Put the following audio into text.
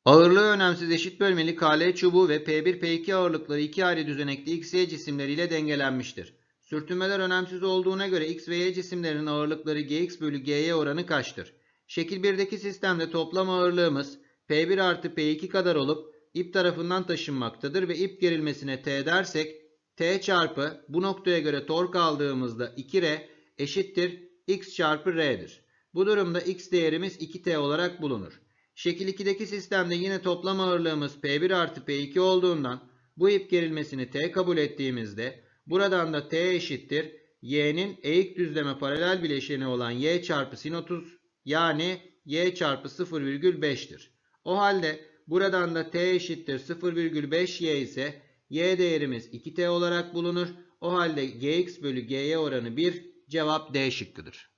Ağırlığı önemsiz eşit bölmeli KL çubuğu ve P1 P2 ağırlıkları iki ayrı düzenekli X, Y cisimleriyle dengelenmiştir. Sürtünmeler önemsiz olduğuna göre X ve Y cisimlerinin ağırlıkları Gx bölü Gy oranı kaçtır? Şekil 1'deki sistemde toplam ağırlığımız P1 artı P2 kadar olup ip tarafından taşınmaktadır ve ip gerilmesine T dersek T çarpı bu noktaya göre tork aldığımızda 2R eşittir X çarpı R'dir. Bu durumda X değerimiz 2T olarak bulunur. Şekil 2'deki sistemde yine toplam ağırlığımız P1 artı P2 olduğundan bu ip gerilmesini T kabul ettiğimizde buradan da T eşittir Y'nin eğik düzleme paralel bileşeni olan Y çarpı sin 30 yani Y çarpı 0,5'tir. O halde buradan da T eşittir 0,5Y ise Y değerimiz 2T olarak bulunur. O halde Gx bölü Gy oranı 1, cevap D şıkkıdır.